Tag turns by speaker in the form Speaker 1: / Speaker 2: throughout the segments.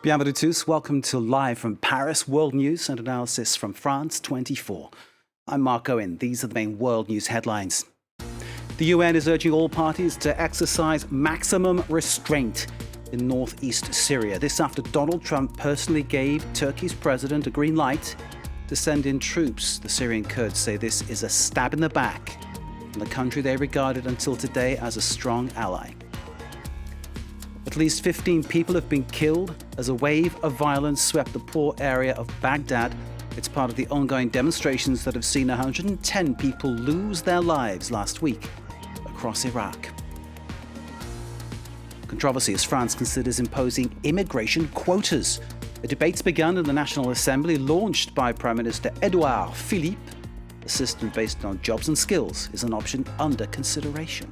Speaker 1: Bienvenue tous. Welcome to Live from Paris, World News and Analysis from France 24. I'm Mark Owen. These are the main world news headlines. The UN is urging all parties to exercise maximum restraint in northeast Syria. This after Donald Trump personally gave Turkey's president a green light to send in troops. The Syrian Kurds say this is a stab in the back in the country they regarded until today as a strong ally. At least 15 people have been killed as a wave of violence swept the poor area of Baghdad. It's part of the ongoing demonstrations that have seen 110 people lose their lives last week across Iraq. Controversy as France considers imposing immigration quotas. A debate's begun in the National Assembly, launched by Prime Minister Edouard Philippe. A system based on jobs and skills is an option under consideration.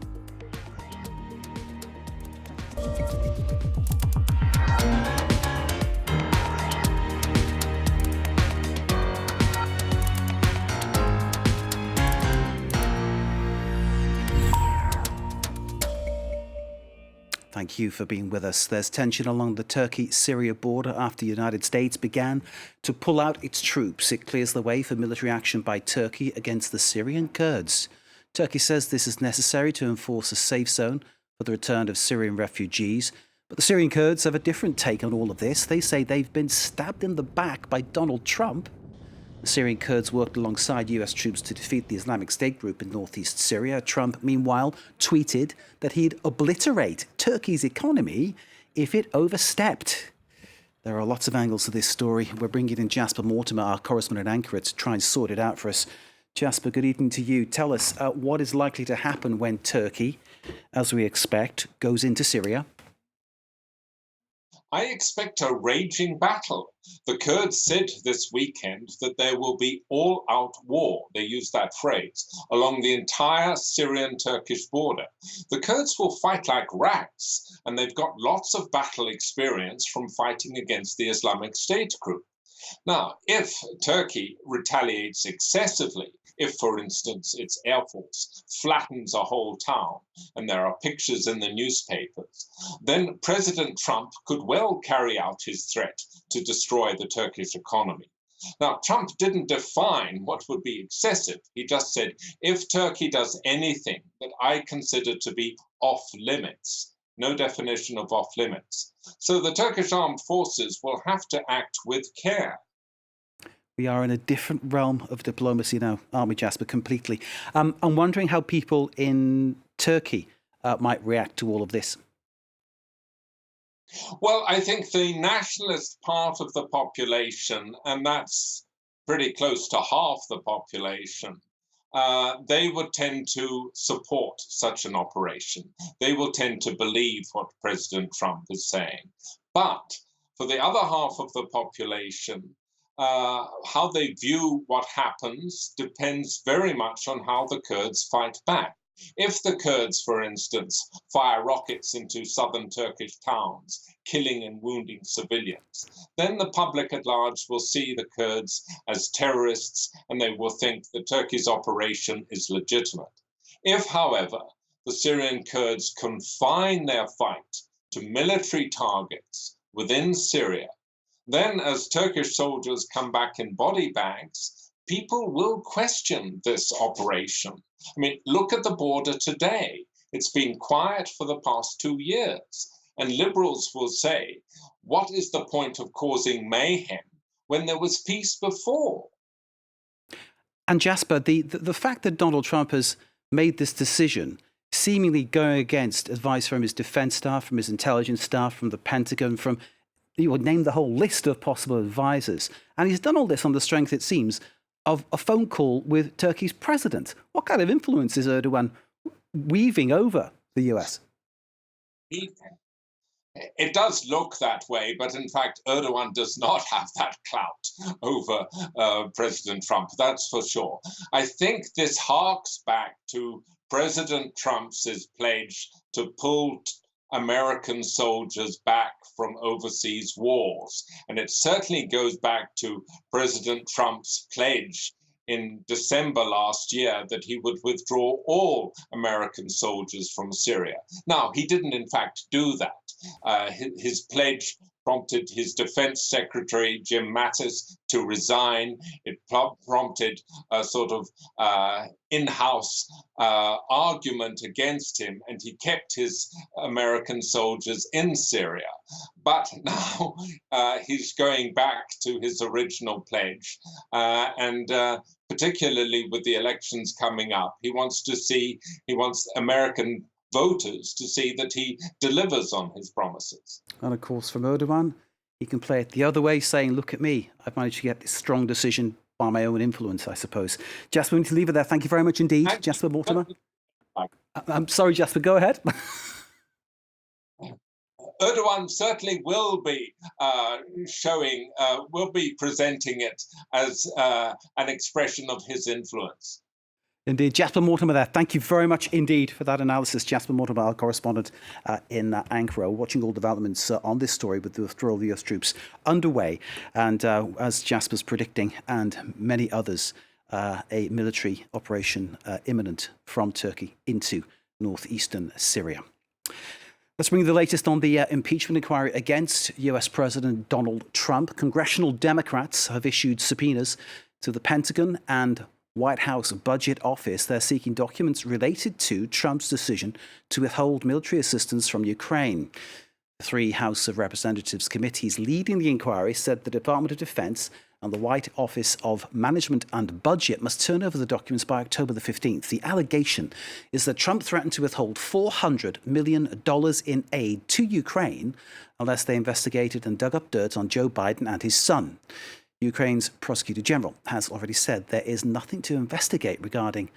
Speaker 1: Thank you for being with us. There's tension along the Turkey-Syria border after the United States began to pull out its troops. It clears the way for military action by Turkey against the Syrian Kurds. Turkey says this is necessary to enforce a safe zone for the return of Syrian refugees. But the Syrian Kurds have a different take on all of this. They say they've been stabbed in the back by Donald Trump. The Syrian Kurds worked alongside US troops to defeat the Islamic State group in northeast Syria. Trump, meanwhile, tweeted that he'd obliterate Turkey's economy if it overstepped. There are lots of angles to this story. We're bringing in Jasper Mortimer, our correspondent in Ankara, to try and sort it out for us. Jasper, good evening to you. Tell us what is likely to happen when Turkey, as we expect, goes into Syria.
Speaker 2: I expect a raging battle. The Kurds said this weekend that there will be all-out war, they used that phrase, along the entire Syrian-Turkish border. The Kurds will fight like rats, and they've got lots of battle experience from fighting against the Islamic State group. Now, if Turkey retaliates excessively, if, for instance, its air force flattens a whole town, and there are pictures in the newspapers, then President Trump could well carry out his threat to destroy the Turkish economy. Now, Trump didn't define what would be excessive. He just said, if Turkey does anything that I consider to be off limits, no definition of off limits. So the Turkish armed forces will have to act with care.
Speaker 1: We are in a different realm of diplomacy now, aren't we, Jasper, completely? I'm wondering how people in Turkey might react to all of this.
Speaker 2: Well, I think the nationalist part of the population, and that's pretty close to half the population, they would tend to support such an operation. They will tend to believe what President Trump is saying. But for the other half of the population, how they view what happens depends very much on how the Kurds fight back. If the Kurds, for instance, fire rockets into southern Turkish towns, killing and wounding civilians, then the public at large will see the Kurds as terrorists and they will think that Turkey's operation is legitimate. If, however, the Syrian Kurds confine their fight to military targets within Syria, then as Turkish soldiers come back in body bags, people will question this operation. I mean, look at the border today. It's been quiet for the past 2 years. And liberals will say, what is the point of causing mayhem when there was peace before?
Speaker 1: And Jasper, the fact that Donald Trump has made this decision, seemingly going against advice from his defense staff, from his intelligence staff, from the Pentagon, from, you would name the whole list of possible advisors. And he's done all this on the strength, it seems, of a phone call with Turkey's president. What kind of influence is Erdogan weaving over the US?
Speaker 2: It does look that way, but in fact, Erdogan does not have that clout over President Trump, that's for sure. I think this harks back to President Trump's pledge to pull American soldiers back from overseas wars. And it certainly goes back to President Trump's pledge in December last year that he would withdraw all American soldiers from Syria. Now, he didn't in fact do that. His pledge prompted his defense secretary, Jim Mattis, to resign. It prompted a sort of in-house argument against him, and he kept his American soldiers in Syria. But now he's going back to his original pledge, and particularly with the elections coming up, he wants American voters to see that he delivers on his promises.
Speaker 1: And of course, from Erdogan, he can play it the other way, saying, look at me, I've managed to get this strong decision by my own influence, I suppose. Jasper, we need to leave it there. Thank you very much indeed, Jasper Mortimer. I'm sorry, Jasper, go ahead.
Speaker 2: Erdogan certainly will be presenting it as an expression of his influence.
Speaker 1: Indeed. Jasper Mortimer there. Thank you very much indeed for that analysis. Jasper Mortimer, our correspondent in Ankara, watching all developments on this story with the withdrawal of the US troops underway. And as Jasper's predicting, and many others, a military operation imminent from Turkey into northeastern Syria. Let's bring you the latest on the impeachment inquiry against US President Donald Trump. Congressional Democrats have issued subpoenas to the Pentagon and White House Budget Office. They're seeking documents related to Trump's decision to withhold military assistance from Ukraine. The three House of Representatives committees leading the inquiry said the Department of Defense and the White Office of Management and Budget must turn over the documents by October the 15th. The allegation is that Trump threatened to withhold $400 million in aid to Ukraine unless they investigated and dug up dirt on Joe Biden and his son. Ukraine's Prosecutor General has already said there is nothing to investigate regarding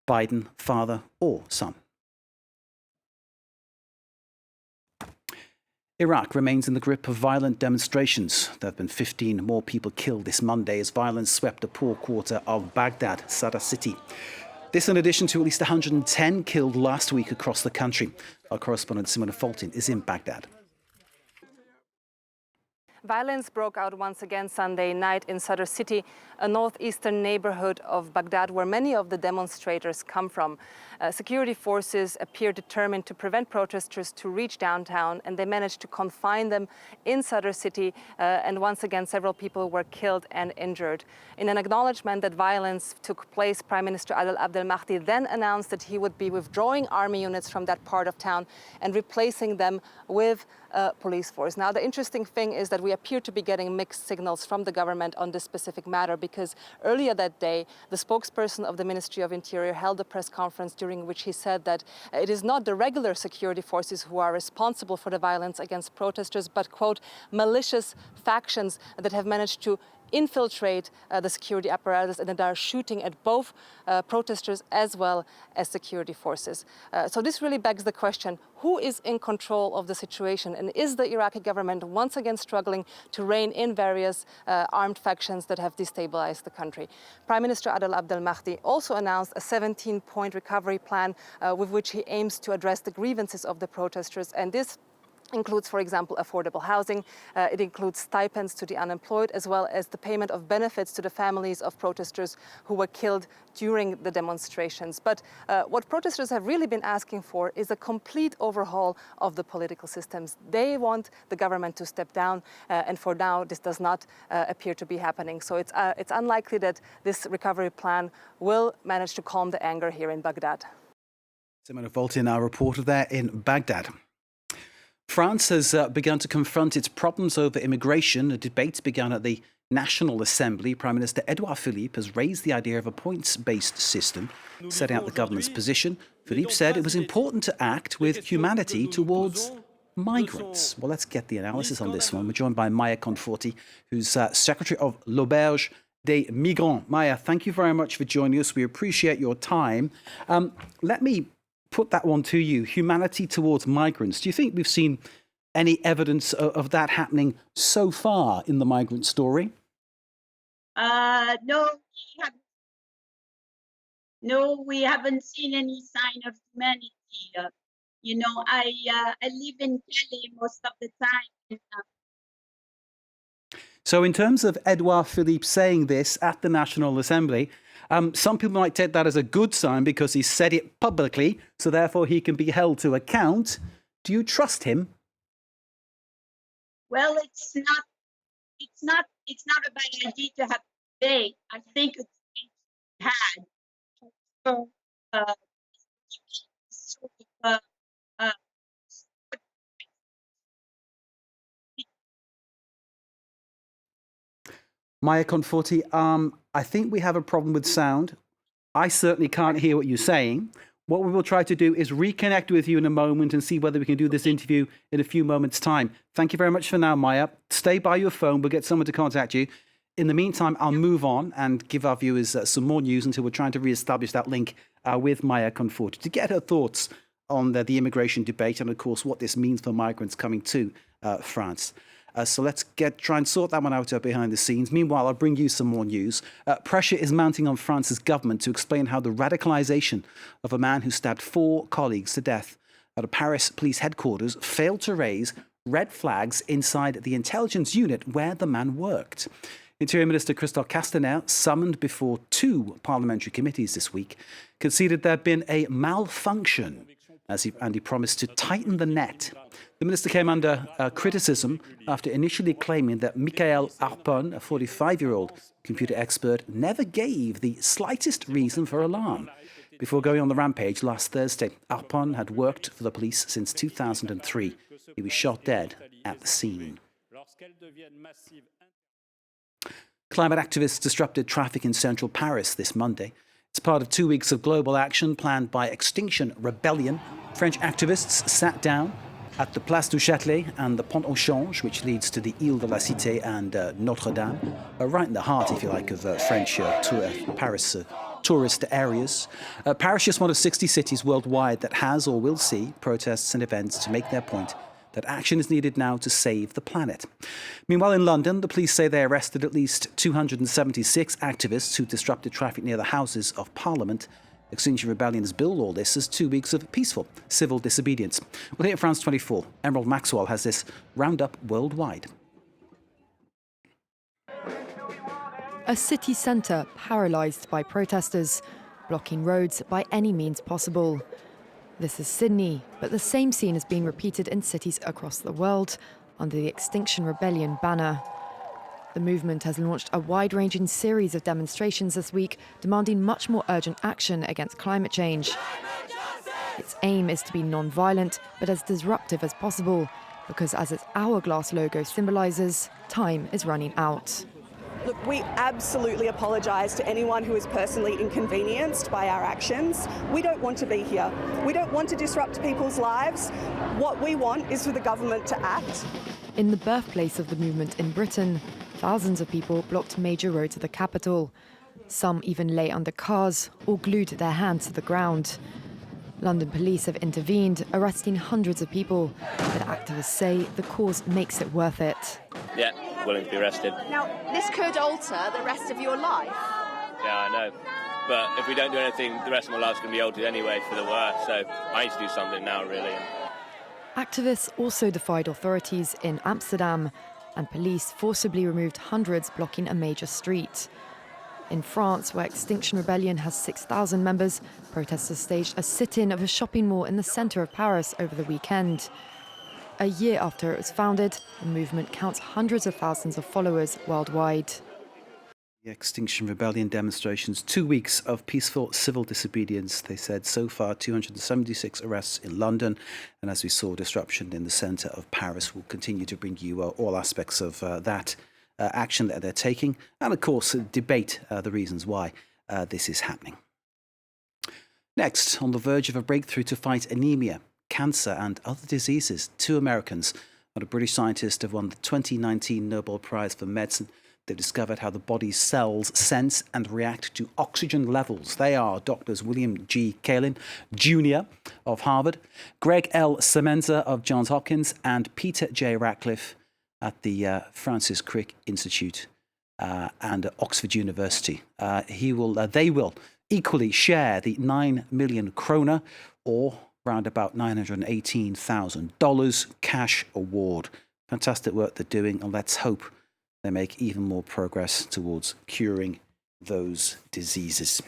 Speaker 1: Biden, father or son. Iraq remains in the grip of violent demonstrations. There have been 15 more people killed this Monday as violence swept a poor quarter of Baghdad, Sadr city. This in addition to at least 110 killed last week across the country. Our correspondent Simona Fulton is in Baghdad.
Speaker 3: Violence broke out once again Sunday night in Sadr city, a northeastern neighborhood of Baghdad where many of the demonstrators come from. Security forces appear determined to prevent protesters to reach downtown, and they managed to confine them in Sadr city. And once again, several people were killed and injured. In an acknowledgement that violence took place, Prime Minister Adel Abdel Mahdi then announced that he would be withdrawing army units from that part of town and replacing them with police force. Now, the interesting thing is that we appear to be getting mixed signals from the government on this specific matter, because earlier that day, the spokesperson of the Ministry of Interior held a press conference during which he said that it is not the regular security forces who are responsible for the violence against protesters, but, quote, malicious factions that have managed to infiltrate the security apparatus and that are shooting at both protesters as well as security forces. So this really begs the question, who is in control of the situation? And is the Iraqi government once again struggling to rein in various armed factions that have destabilized the country? Prime Minister Adel Abdel Mahdi also announced a 17-point recovery plan with which he aims to address the grievances of the protesters. And this includes, for example, affordable housing. It includes stipends to the unemployed, as well as the payment of benefits to the families of protesters who were killed during the demonstrations. But what protesters have really been asking for is a complete overhaul of the political systems. They want the government to step down, and for now, this does not appear to be happening. So it's unlikely that this recovery plan will manage to calm the anger here in Baghdad.
Speaker 1: Simona Fulton, our reporter there in Baghdad. France has begun to confront its problems over immigration. A debate began at the National Assembly. Prime Minister Edouard Philippe has raised the idea of a points-based system, setting out the government's position. Philippe said it was important to act with humanity towards migrants. Well, let's get the analysis on this one. We're joined by Maya Conforti, who's Secretary of l'Auberge des Migrants. Maya, thank you very much for joining us. We appreciate your time. Let me put that one to you, humanity towards migrants. Do you think we've seen any evidence of that happening so far in the migrant story?
Speaker 4: No, we haven't seen any sign of humanity. I live in Calais most of the time.
Speaker 1: So in terms of Edouard Philippe saying this at the National Assembly, some people might take that as a good sign because he said it publicly, so therefore he can be held to account. Do you trust him?
Speaker 4: Well, it's not a bad idea to have debate. I think it's had so, uh, sort of, uh,
Speaker 1: Maya Conforti, I think we have a problem with sound. I certainly can't hear what you're saying. What we will try to do is reconnect with you in a moment and see whether we can do this interview in a few moments' time. Thank you very much for now, Maya. Stay by your phone. We'll get someone to contact you. In the meantime, I'll move on and give our viewers some more news until we're trying to re-establish that link with Maya Conforti to get her thoughts on the immigration debate and, of course, what this means for migrants coming to France. So let's try and sort that one out behind the scenes. Meanwhile, I'll bring you some more news. Pressure is mounting on France's government to explain how the radicalisation of a man who stabbed 4 colleagues to death at a Paris police headquarters failed to raise red flags inside the intelligence unit where the man worked. Interior Minister Christophe Castaner, summoned before 2 parliamentary committees this week, conceded there had been a malfunction and he promised to tighten the net. The minister came under criticism after initially claiming that Michael Harpon, a 45-year-old computer expert, never gave the slightest reason for alarm. Before going on the rampage last Thursday, Harpon had worked for the police since 2003. He was shot dead at the scene. Climate activists disrupted traffic in central Paris this Monday. It's part of 2 weeks of global action planned by Extinction Rebellion. French activists sat down at the Place du Châtelet and the Pont au Change, which leads to the Ile de la Cité and Notre Dame, right in the heart, if you like, of French Paris tourist areas. Paris is just one of 60 cities worldwide that has or will see protests and events to make their point that action is needed now to save the planet. Meanwhile, in London, the police say they arrested at least 276 activists who disrupted traffic near the Houses of Parliament. Extinction Rebellion has billed all this as 2 weeks of peaceful civil disobedience. Well, here at France 24, Emerald Maxwell has this roundup worldwide.
Speaker 5: A city centre paralysed by protesters, blocking roads by any means possible. This is Sydney, but the same scene has been repeated in cities across the world under the Extinction Rebellion banner. The movement has launched a wide-ranging series of demonstrations this week, demanding much more urgent action against climate change. Its aim is to be non-violent, but as disruptive as possible, because as its hourglass logo symbolises, time is running out.
Speaker 6: Look, we absolutely apologise to anyone who is personally inconvenienced by our actions. We don't want to be here. We don't want to disrupt people's lives. What we want is for the government to act.
Speaker 5: In the birthplace of the movement in Britain, thousands of people blocked major roads of the capital. Some even lay under cars or glued their hands to the ground. London police have intervened, arresting hundreds of people, but activists say the cause makes it worth it.
Speaker 7: Yeah, willing to be arrested.
Speaker 8: Now, this could alter the rest of your life.
Speaker 7: Yeah, I know. But if we don't do anything, the rest of my life's going to be altered anyway for the worse. So I need to do something now, really.
Speaker 5: Activists also defied authorities in Amsterdam, and police forcibly removed hundreds blocking a major street. In France, where Extinction Rebellion has 6,000 members, protesters staged a sit-in of a shopping mall in the centre of Paris over the weekend. A year after it was founded, the movement counts hundreds of thousands of followers worldwide.
Speaker 1: The Extinction Rebellion demonstrations, 2 weeks of peaceful civil disobedience. They said so far 276 arrests in London. And as we saw, disruption in the centre of Paris. Will continue to bring you all aspects of that action that they're taking. And of course, debate the reasons why this is happening. Next, on the verge of a breakthrough to fight anemia, cancer and other diseases, 2 Americans and a British scientist have won the 2019 Nobel Prize for Medicine. They've discovered how the body's cells sense and react to oxygen levels. They are Drs. William G. Kaelin Jr. of Harvard, Greg L. Semenza of Johns Hopkins, and Peter J. Ratcliffe at the Francis Crick Institute and Oxford University. They will equally share the 9 million kroner, or around about $918,000 cash award. Fantastic work they're doing, and let's hope they make even more progress towards curing those diseases.